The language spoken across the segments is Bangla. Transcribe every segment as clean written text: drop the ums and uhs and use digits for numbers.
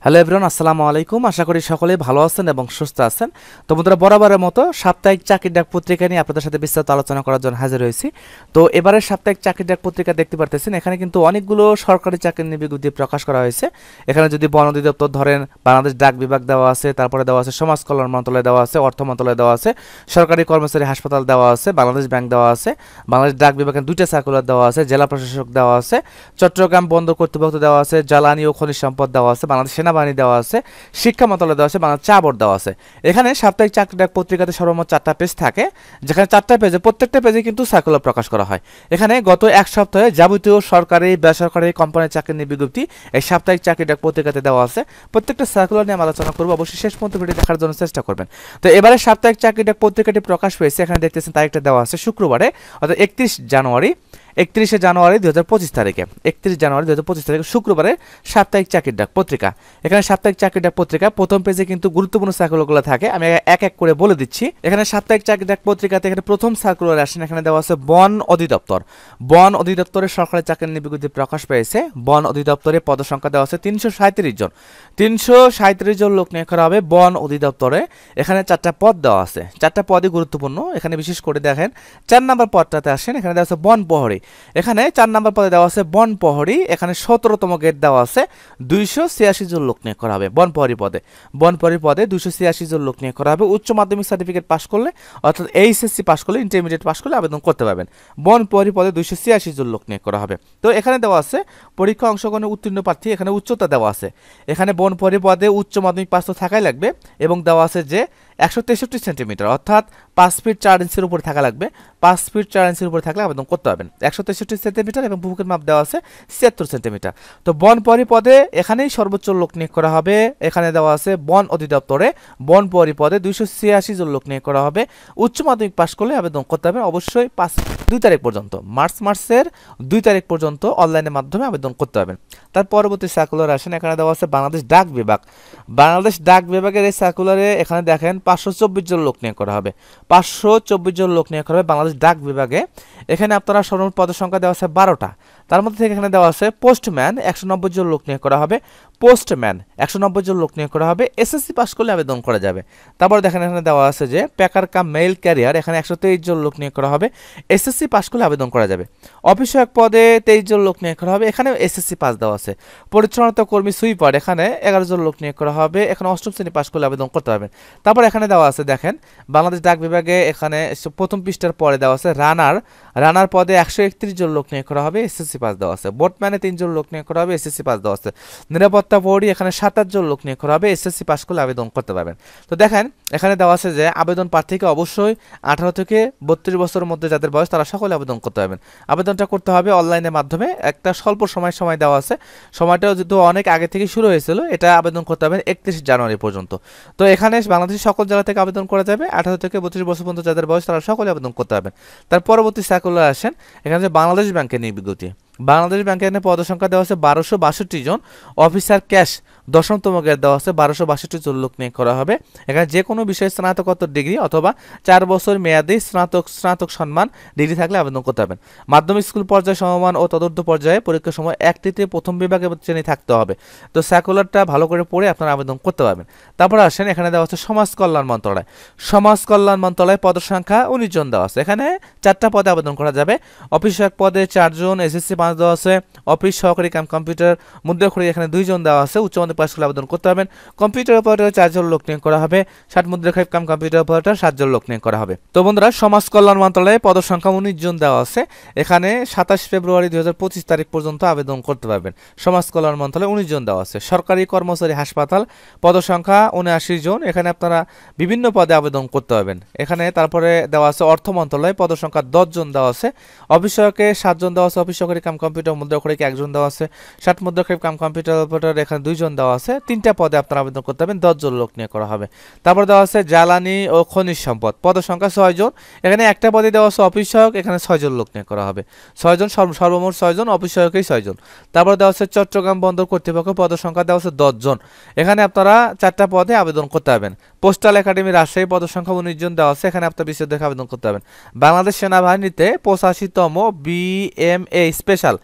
হ্যালো এভরিওয়ান, আসসালামু আলাইকুম। আশা করি সকলেই ভালো আছেন এবং সুস্থ আছেন। তো বন্ধুরা, বরাবরের মতো সাপ্তাহিক চাকরির ডাক পত্রিকা নিয়ে আপনাদের সাথে বিস্তারিত আলোচনা করার জন্য হাজির হয়েছি। তো এবারের সাপ্তাহিক চাকরির ডাক পত্রিকা দেখতে পারতেছেন, এখানে কিন্তু অনেকগুলো সরকারি চাকরির নিয়োগ বিজ্ঞপ্তি প্রকাশ করা হয়েছে। এখানে যদি বন অধিদপ্তর ধরেন, বাংলাদেশ ডাক বিভাগ দেওয়া আছে, তারপরে দেওয়া আছে সমাজ কল্যাণ মন্ত্রণালয় দেওয়া আছে, অর্থ মন্ত্রণালয় দেওয়া আছে, সরকারি কর্মচারী হাসপাতাল দেওয়া আছে, বাংলাদেশ ব্যাংক দেওয়া আছে, বাংলাদেশ ডাক বিভাগের 2টা সার্কুলার দেওয়া আছে, জেলা প্রশাসক দেওয়া আছে, চট্টগ্রাম বন্দর কর্তৃপক্ষ দেওয়া আছে, জ্বালানি ও খনিজ সম্পদ দেওয়া আছে, বাংলাদেশ সেনাবাহিনী দেওয়া আছে, শিক্ষা মন্ত্রণালয় দেওয়া আছে, বাংলাদেশ চা বোর্ড দেওয়া আছে। এখানে সাপ্তাহিক চাকরি ডাক পত্রিকাতে সর্বমোট 4টা পেজ থাকে, যেখানে 4টা পেজে প্রত্যেকটা পেজে কিন্তু সার্কুলার প্রকাশ করা হয়। এখানে গত এক সপ্তাহে যাবতীয় সরকারি বেসরকারি কোম্পানির চাকরির নিয়োগ বিজ্ঞপ্তি এই সাপ্তাহিক চাকরি ডাক পত্রিকাতে দেওয়া আছে। প্রত্যেকটা সার্কুলার নিয়ে আলোচনা করবো, অবশ্যই শেষ পর্যন্ত ভিডিও দেখার জন্য চেষ্টা করবেন। তো এবারে সাপ্তাহিক চাকরি ডাক পত্রিকাটি প্রকাশ পেয়েছে, এখানে দেখতেছেন তারিখটা দেওয়া আছে শুক্রবারে, অর্থাৎ 31শে জানুয়ারি 2025 তারিখে, 31 জানুয়ারি 2025 তারিখে শুক্রবারে সাপ্তাহিক চাকরির ডাক পত্রিকা। এখানে সাপ্তাহিক চাকরির ডাক পত্রিকা প্রথম পেজে কিন্তু গুরুত্বপূর্ণ সার্কুলারগুলো থাকে, আমি এক এক করে বলে দিচ্ছি। এখানে সাপ্তাহিক চাকরির ডাক পত্রিকাতে এখানে প্রথম সার্কুলার আসেন, এখানে দেওয়া আছে বন অধিদপ্তর। বন অধিদপ্তরের সরকারি চাকরির নিয়োগ বিজ্ঞপ্তি প্রকাশ পেয়েছে। বন অধিদপ্তরে পদসংখ্যা দেওয়া আছে 337 জন। 337 জন লোক নিয়োগ করা হবে বন অধিদপ্তরে। এখানে 4টা পদ দেওয়া আছে, 4টা পদই গুরুত্বপূর্ণ। এখানে বিশেষ করে দেখেন 4 নম্বর পদটাতে আসেন, এখানে দেওয়া আছে বন প্রহরী। এখানে 4 নম্বর পদে দেওয়া আছে বন প্রহরী। এখানে 17তম গেট দেওয়া আছে, 286 জন লোক নিয়োগ করা হবে বন প্রহরী পদে। বন প্রহরী পদে 286 জন লোক নিয়োগ করা হবে। উচ্চ মাধ্যমিক সার্টিফিকেট পাস করলে, অর্থাৎ এইচএসসি পাস করলে, ইন্টারমিডিয়েট পাস করলে আবেদন করতে পারবেন। বন প্রহরী পদে 286 জন লোক নিয়োগ করা হবে। তো এখানে দেওয়া আছে পরীক্ষা অংশগ্রহণে উত্তীর্ণ প্রার্থী, এখানে উচ্চতা দেওয়া আছে। এখানে বন প্রহরী পদে উচ্চ মাধ্যমিক পাস তো থাকাই লাগবে, এবং দেওয়া আছে যে 163 সেন্টিমিটার, অর্থাৎ 5 ফিট 4 ইঞ্চির উপরে থাকা লাগবে। 5 ফিট 4 ইঞ্চির উপরে থাকলে আবেদন করতে পারবেন। 163 সেন্টিমিটার এবং বুকের মাপ দেওয়া আছে 76 সেন্টিমিটার। তো বন প্রহরী পদে এখানেই সর্বোচ্চ লোক নিয়োগ করা হবে। এখানে দেওয়া আছে বন অধিদপ্তরে বন প্রহরী পদে 286 জন লোক নিয়োগ করা হবে। উচ্চ মাধ্যমিক পাস করলে আবেদন করতে হবে। অবশ্যই 2 তারিখ পর্যন্ত, মার্চের 2 তারিখ পর্যন্ত অনলাইনের মাধ্যমে আবেদন করতে পারবেন। তার পরবর্তী সার্কুলার আসেন, এখানে দেওয়া আছে বাংলাদেশ ডাক বিভাগ। বাংলাদেশ ডাক বিভাগের এই সার্কুলারে এখানে দেখেন 524 জন লোক নিয়োগ করা হবে। 524 জন লোক নিয়োগ করা হবে বাংলাদেশ ডাক বিভাগে। এখানে আপনারা সর্বমোট পদের সংখ্যা দেওয়া আছে 12টা। তার মধ্যে থেকে এখানে দেওয়া আছে পোস্টম্যান 190 জন লোক নিয়োগ করা হবে। পোস্টম্যান 190 জন লোক নিয়োগ করা হবে। এসএসসি পাস করলে আবেদন করা যাবে। তারপর দেখেন এখানে দেওয়া আছে যে প্যাকার কাম মেইল ক্যারিয়ার, এখানে 123 জন লোক নিয়োগ করা হবে। এসএসসি পাস করলে আবেদন করা যাবে। অফিস সহায়ক পদে 23 জন লোক নিয়োগ করা হবে, এখানে এসএসসি পাস দেওয়া আছে। পরিচ্ছন্নতা কর্মী সুইপার, এখানে 11 জন লোক নিয়োগ করা হবে, এখানে 8ম শ্রেণী পাস করলে আবেদন করতে পারবেন। তারপর এখানে দেওয়া আছে দেখেন বাংলাদেশ ডাক বিভাগে, এখানে প্রথম পৃষ্ঠার পরে দেওয়া আছে রানার পদে 131 জন লোক নিয়োগ করা হবে, এসএসসি পাস দেওয়া আছে। বোটম্যানে 3 জন লোক নিয়োগ করা হবে, এসএসসি পাস দেওয়া আছে। নিরাপত্তা প্রহরী এখানে 27 জন লোক নিয়োগ করা হবে, এসএসসি পাস করলে আবেদন করতে পারবেন। তো দেখেন এখানে দেওয়া আছে যে আবেদন প্রার্থীকে অবশ্যই 18 থেকে 32 বছরের মধ্যে যাদের বয়স তারা সকলে আবেদন করতে পারবেন। আবেদনটা করতে হবে অনলাইনের মাধ্যমে। একটা স্বল্প সময় দেওয়া আছে, সময়টাও যেহেতু অনেক আগে থেকে শুরু হয়েছিল, এটা আবেদন করতে হবে 31 জানুয়ারি পর্যন্ত। তো এখানে বাংলাদেশের সকল জেলা থেকে আবেদন করা যাবে। 18 থেকে 32 বছর পর্যন্ত যাদের বয়স তারা সকলে আবেদন করতে পারবেন। তার পরবর্তী সার্কুলার আসেন, এখানে যে বাংলাদেশ ব্যাংকের নিয়োগ বিজ্ঞপ্তি। বাংলাদেশ ব্যাংকের এখানে পদসংখ্যা দেওয়া আছে 1262 জন। অফিসার ক্যাশ 10তম গ্রেড দেওয়া আছে, 1262 জন লোক নিয়োগ করা হবে। এখানে যে কোনো বিষয়ে স্নাতকোত্তর ডিগ্রি অথবা 4 বছর মেয়াদী স্নাতক সম্মান ডিগ্রি থাকলে আবেদন করতে পারবেন। মাধ্যমিক স্কুল পর্যায়ে সমমান ও তদন্ত পর্যায়ে পরীক্ষার সময় 1টিতে প্রথম বিভাগে শ্রেণী থাকতে হবে। তো সার্কুলারটা ভালো করে পড়ে আপনারা আবেদন করতে পারবেন। তারপর আসেন, এখানে দেওয়া আছে সমাজ কল্যাণ মন্ত্রণালয়। সমাজ কল্যাণ মন্ত্রণালয় পদসংখ্যা 19 জন দেওয়া আছে। এখানে 4টা পদে আবেদন করা যাবে। অফিস সহায়ক পদে 4 জন, এসএসসি 5 দেওয়া আছে। অফিস সহকারী কাম কম্পিউটার মুদ্রাক্ষরী এখানে 2 জন দেওয়া আছে, উচ্চ মাধ্যমিক পাস করলে আবেদন করতে পারবেন। কম্পিউটার অপারেটর 4 জন লোক নিয়োগ করা হবে। 60 মুদ্রাক্ষরী কাম কম্পিউটার অপারেটর 7 জন লোক নিয়োগ করা হবে। তো বন্ধুরা, সমাজ কল্যাণ মন্ত্রণালয়ে পদসংখ্যা 19 জন দেওয়া আছে। এখানে 27 ফেব্রুয়ারি 2025 তারিখ পর্যন্ত আবেদন করতে পারবেন। সমাজ কল্যাণ মন্ত্রণালয়ে 19 জন দেওয়া আছে। সরকারি কর্মচারী হাসপাতাল পদসংখ্যা 79 জন। এখানে আপনারা বিভিন্ন পদে আবেদন করতে পারবেন। এখানে তারপরে দেওয়া আছে অর্থ মন্ত্রণালয়ে পদসংখ্যা 10 জন দেওয়া আছে। অফিস সহায়কে 7 জন দেওয়া আছে। অফিস সহকারী কাম কম্পিউটার মুদ্রাক্ষরীকে 1 জন দেওয়া আছে। 60 মুদ্রাক্ষরী কাম কম্পিউটার অপারেটর এখানে 2 জন দেওয়া আছে। 3টা পদে আপনারা আবেদন করতে পারবেন, 10 জন লোক নিয়ে করা হবে। তারপর দেওয়া আছে জ্বালানি ও খনিজ সম্পদ পদসংখ্যা 6 জন। এখানে একটা পদে দেওয়া আছে অফিস সহায়ক, এখানে 6 জন লোক নিয়ে করা হবে। 6 জন, সর্বমোট 6 জন, অফিস সহায়কেই 6 জন। তারপর দেওয়া আছে চট্টগ্রাম বন্দর কর্তৃপক্ষ পদসংখ্যা দেওয়া আছে 10 জন। এখানে আপনারা 4টা পদে আবেদন করতে পারবেন। পোস্টাল একাডেমি রাজশাহী পদসংখ্যা 19 জন দেওয়া আছে। এখানে আপনার বিশেষ দেখে আবেদন করতে পারবেন। বাংলাদেশ সেনাবাহিনীতে 85তম বিএমএ স্পেশাল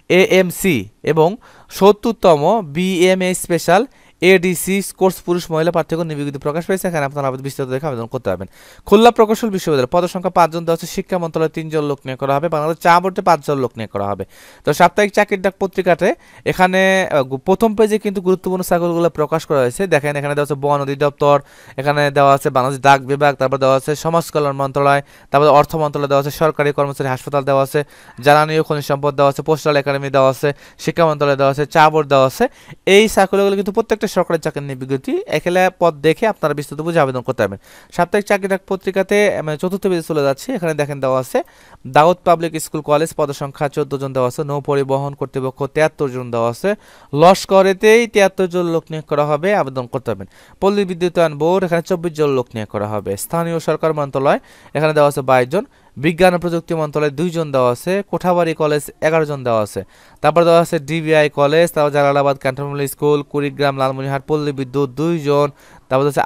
এএমসি এবং 70তম বিএমএ স্পেশাল এডিসি কোর্স পুরুষ মহিলা পার্থক্য নিয়োগ প্রকাশ পেয়েছে। এখানে আপনারা বিস্তারিত দেখে আবেদন করতে পারবেন। খুলনা প্রকৌশল বিশ্ববিদ্যালয় পদ সংখ্যা 5 জন দেওয়া আছে। শিক্ষা মন্ত্রণালয় 3 জন লোক নিয়োগ করা হবে। বাংলাদেশ চা বোর্ডে 5 জন লোক নিয়োগ করা হবে। তো সাপ্তাহিক চাকরির ডাক পত্রিকাতে এখানে প্রথম পেজে কিন্তু গুরুত্বপূর্ণ সার্কুলারগুলো প্রকাশ করা হয়েছে। দেখেন এখানে দেওয়া আছে বন অধিদপ্তর, এখানে দেওয়া আছে বাংলাদেশ ডাক বিভাগ, তারপর দেওয়া আছে সমাজ কল্যাণ মন্ত্রণালয়, তারপর অর্থ মন্ত্রণালয় দেওয়া আছে, সরকারি কর্মচারী হাসপাতাল দেওয়া আছে, জ্বালানি ও খনিজ সম্পদ দেওয়া আছে, পোস্টাল একাডেমি দেওয়া আছে, শিক্ষা মন্ত্রণালয় দেওয়া আছে, চা বোর্ড দেওয়া আছে। এই সার্কুলারগুলো কিন্তু প্রত্যেকটা সরকারি চাকরির বিজ্ঞপ্তি এখানে পদ দেখে আপনারা বিস্তারিত বুঝে আবেদন করতে পারবেন। সাপ্তাহিক চাকরি ডাক পত্রিকাতে চতুর্থ পেজে চলে যাচ্ছে। এখানে দেখেন দেওয়া আছে দাউদ পাবলিক স্কুল কলেজ পদ সংখ্যা 14 জন দেওয়া আছে। নৌ পরিবহন কর্তৃপক্ষ 73 জন দেওয়া আছে। লস্করেতেই 73 জন লোক নিয়োগ করা হবে, আবেদন করতে পারবেন। পল্লী বিদ্যুতায়ন বোর্ড এখানে 24 জন লোক নিয়োগ করা হবে। স্থানীয় সরকার মন্ত্রণালয় এখানে দেওয়া আছে 22 জন। বিজ্ঞান ও প্রযুক্তি মন্ত্রণালয় 2 জন দেওয়া আছে। কোঠাবাড়ি কলেজ 11 জন দেওয়া আছে। তারপর দেওয়া আছে ডিবিআই কলেজ, তারপর জালালাবাদ ক্যান্টনমেন্ট স্কুল, কুড়িগ্রাম লালমনিরহাট পল্লী বিদ্যুৎ 2 জন। তারপর হচ্ছে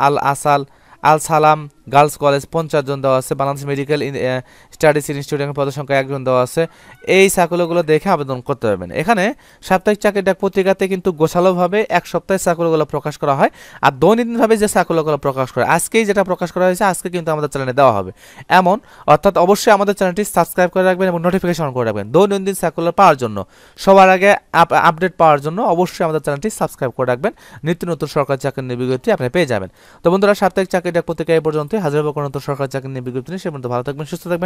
আল সালাম গার্লস কলেজ 50 জন দেওয়া আছে। বাংলাদেশ মেডিকেল স্টাডিজ ইনস্টিটিউট পদের সংখ্যা 1 জন দেওয়া আছে। এই সার্কুলারগুলো দেখে আবেদন করতে পারবেন। এখানে সাপ্তাহিক চাকরির ডাক পত্রিকাতে কিন্তু গোছালোভাবে এক সপ্তাহে সার্কুলারগুলো প্রকাশ করা হয়, আর দৈনন্দিনভাবে যে সার্কুলারগুলো প্রকাশ করে আজকেই যেটা প্রকাশ করা হয়েছে আজকে কিন্তু আমাদের চ্যানেলে দেওয়া হবে এমন, অর্থাৎ অবশ্যই আমাদের চ্যানেলটি সাবস্ক্রাইব করে রাখবেন এবং নোটিফিকেশন করে রাখবেন দৈনন্দিন সার্কুলার পাওয়ার জন্য। সবার আগে আপডেট পাওয়ার জন্য অবশ্যই আমাদের চ্যানেলটি সাবস্ক্রাইব করে রাখবেন। নিত্য নতুন সরকারি চাকরির বিজ্ঞপ্তি আপনি পেয়ে যাবেন। তো বন্ধুরা, সাপ্তাহিক চাকরির ডাক পত্রিকা এই পর্যন্ত। হাজার কোনো সরকারি চাকরির বিজ্ঞপ্তি নিয়ে সে পর্যন্ত ভালো থাকবেন, সুস্থ থাকবেন।